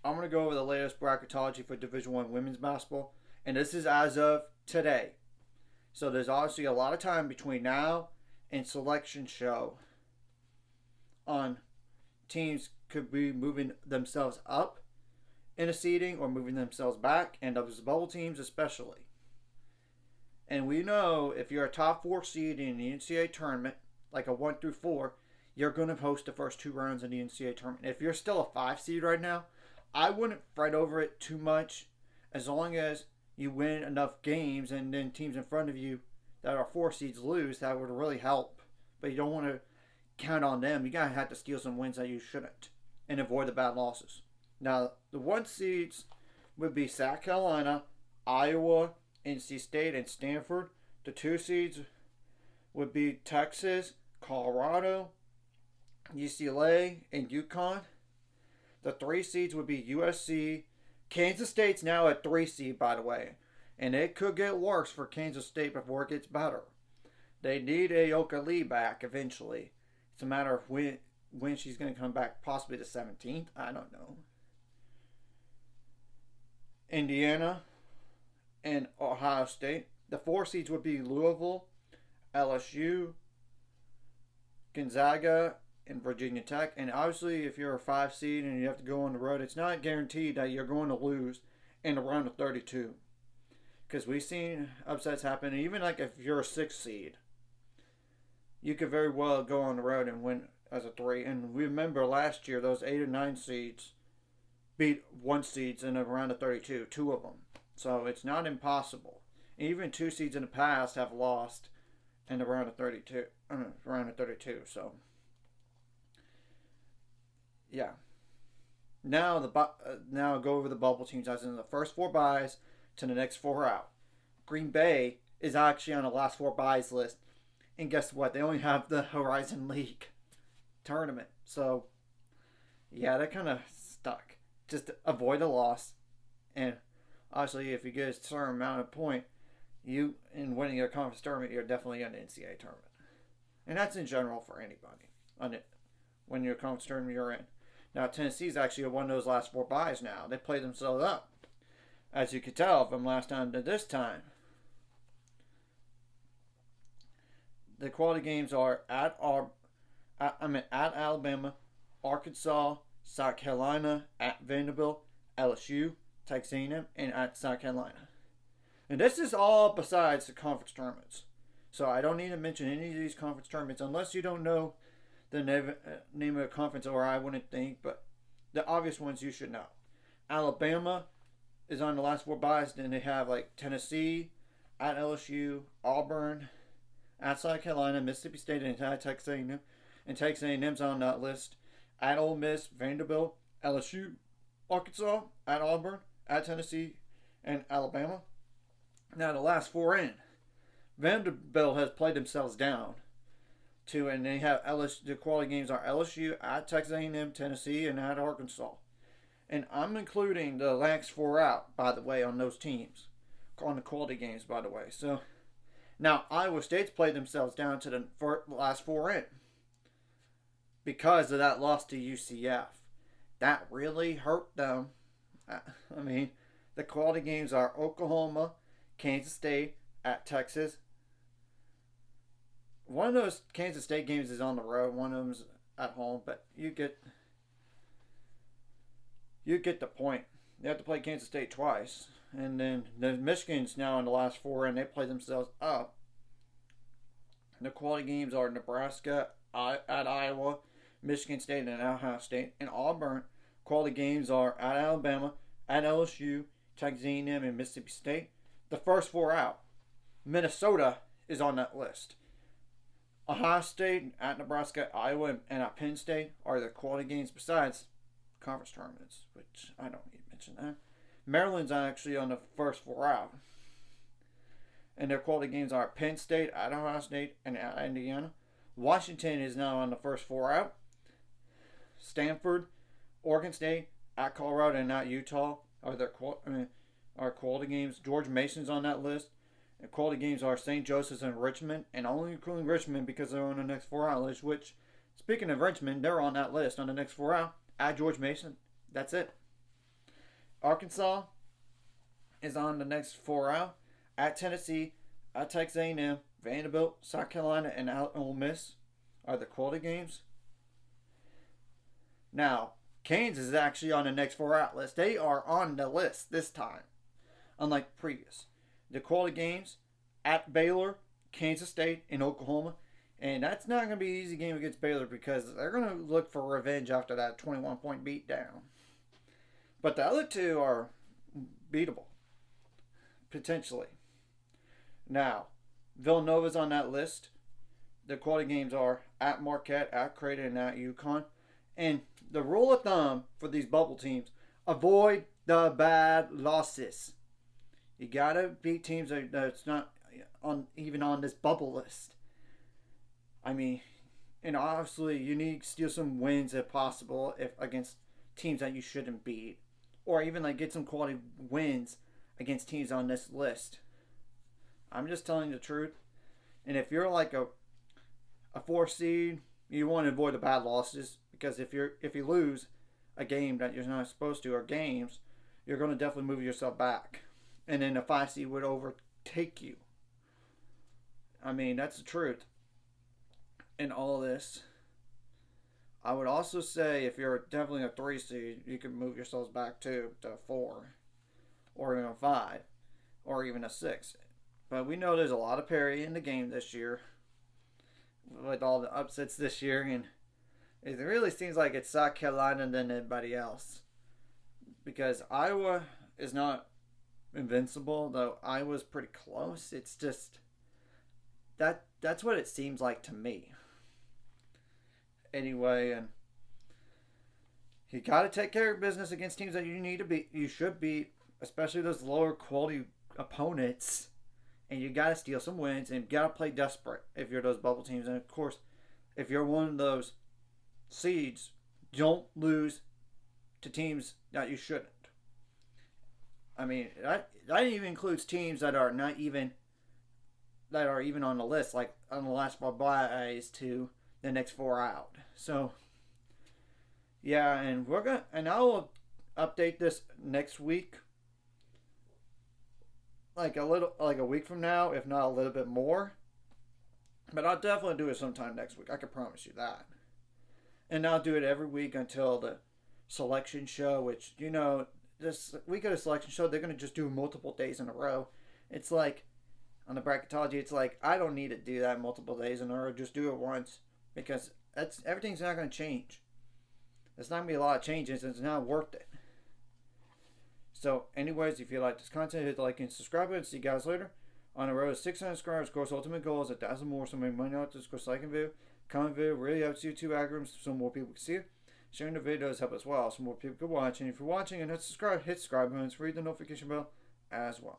I'm going to go over the latest bracketology for Division One women's basketball, and this is as of today. So there's obviously a lot of time between now and selection show on teams could be moving themselves up in a seeding or moving themselves back, and those bubble teams especially. And we know if you're a top 4 seed in the NCAA tournament, like a 1 through 4, you're going to host the first 2 rounds in the NCAA tournament. If you're still a 5 seed right now, I wouldn't fret over it too much as long as you win enough games and then teams in front of you that are 4 seeds lose. That would really help. But you don't want to count on them. You got to have to steal some wins that you shouldn't and avoid the bad losses. Now, the 1 seeds would be South Carolina, Iowa, NC State, and Stanford. The 2 seeds would be Texas, Colorado, UCLA, and UConn. The 3 seeds would be USC. Kansas State's now at 3 seed, by the way. And it could get worse for Kansas State before it gets better. They need Ayoka Lee back eventually. It's a matter of when she's going to come back, possibly the 17th. I don't know. Indiana and Ohio State. The 4 seeds would be Louisville, LSU, Gonzaga, and Virginia Tech. And obviously, if you're a 5 seed and you have to go on the road, it's not guaranteed that you're going to lose in the round of 32. Because we've seen upsets happen. Even like if you're a 6 seed, you could very well go on the road and win as a 3. And we remember last year, those 8 or 9 seeds beat 1 seeds in a round of 32, 2 of them. So it's not impossible. Even 2 seeds in the past have lost in the round of 32. So yeah. Now now go over the bubble teams as in the first 4 byes to the next 4 out. Green Bay is actually on the last 4 byes list, and guess what? They only have the Horizon League tournament. So yeah, they're kind of stuck. Just avoid a loss, and obviously, if you get a certain amount of point, you in winning a conference tournament, you're definitely in the NCAA tournament, and that's in general for anybody. On it, when you're a conference tournament, you're in. Now Tennessee's actually won those last 4 byes. Now they played themselves up, as you could tell from last time to this time. The quality games are at Alabama, Arkansas, South Carolina, at Vanderbilt, LSU, Texas A&M, and at South Carolina. And this is all besides the conference tournaments. So I don't need to mention any of these conference tournaments unless you don't know the name of the conference, or I wouldn't think, but the obvious ones you should know. Alabama is on the last 4 byes. Then they have like Tennessee, at LSU, Auburn, at South Carolina, Mississippi State, and at Texas A&M. And Texas A&M's on that list. At Ole Miss, Vanderbilt, LSU, Arkansas, at Auburn, at Tennessee, and Alabama. Now the last 4 in. Vanderbilt has played themselves down to, and they have LSU. The quality games are LSU, at Texas A&M, Tennessee, and at Arkansas. And I'm including the last 4 out, by the way, on those teams, on the quality games, by the way. So now Iowa State's played themselves down to the last 4 in because of that loss to UCF. That really hurt them. I mean, the quality games are Oklahoma, Kansas State, at Texas. One of those Kansas State games is on the road. One of them's at home, but you get the point. They have to play Kansas State twice. And then the Michigan's now in the last 4, and they play themselves up. The quality games are Nebraska, at Iowa, Michigan State, and Ohio State. And Auburn quality games are at Alabama, at LSU, Texas A&M, and Mississippi State. The first 4 out. Minnesota is on that list. Ohio State, at Nebraska, Iowa, and at Penn State are the quality games besides conference tournaments, which I don't need to mention that. Maryland's actually on the first 4 out. And their quality games are Penn State, at Ohio State, and at Indiana. Washington is now on the first 4 out. Stanford, Oregon State, at Colorado, and at Utah are quality games. George Mason's on that list. And quality games are St. Joseph's and Richmond, and only including Richmond because they're on the next 4 out list, which, speaking of Richmond, they're on that list on the next 4 out. At George Mason, that's it. Arkansas is on the next 4 out. At Tennessee, at Texas A&M, Vanderbilt, South Carolina, and at Ole Miss are the quality games. Now, Kansas is actually on the next 4 out list. They are on the list this time, unlike previous. The quality games at Baylor, Kansas State, and Oklahoma. And that's not going to be an easy game against Baylor because they're going to look for revenge after that 21-point beatdown. But the other two are beatable, potentially. Now, Villanova's on that list. The quality games are at Marquette, at Creighton, and at UConn. And the rule of thumb for these bubble teams, avoid the bad losses. You got to beat teams that's not even on this bubble list. I mean, and obviously you need to steal some wins if possible against teams that you shouldn't beat. Or even like get some quality wins against teams on this list. I'm just telling the truth. And if you're like a 4 seed, you want to avoid the bad losses because if you lose a game that you're not supposed to or games, you're going to definitely move yourself back. And then a 5 seed would overtake you. I mean, that's the truth. In all this, I would also say if you're definitely a 3 seed, you can move yourselves back to 4 or even a 5 or even a 6. But we know there's a lot of parity in the game this year with all the upsets this year, and it really seems like it's South Carolina than anybody else because Iowa is not invincible, though Iowa's pretty close. It's just that's what it seems like to me. Anyway, and you got to take care of business against teams that you need to beat. You should beat, especially those lower quality opponents. And you got to steal some wins and got to play desperate if you're those bubble teams. And of course, if you're one of those seeds, don't lose to teams that you shouldn't. I mean, that even includes teams that are not even on the list, like on the last 4 buys to the next 4 out. So, yeah, and I will update this next week, like a week from now, if not a little bit more. But I'll definitely do it sometime next week. I can promise you that. And I'll do it every week until the selection show, which this week of the selection show, they're gonna just do multiple days in a row. It's like on the bracketology, it's like I don't need to do that multiple days in a row. Just do it once. Because everything's not going to change. There's not going to be a lot of changes. It's not worth it. So, anyways, if you like this content, hit the like and subscribe button. See you guys later. On the road to 600 subscribers, of course, ultimate goal is 1,000 more. So, make money out this. Of course, liking video, comment video really helps YouTube algorithms so more people can see it. Sharing the videos help as well, so more people can watch. And if you're watching and not subscribed, hit subscribe button. Read the notification bell as well.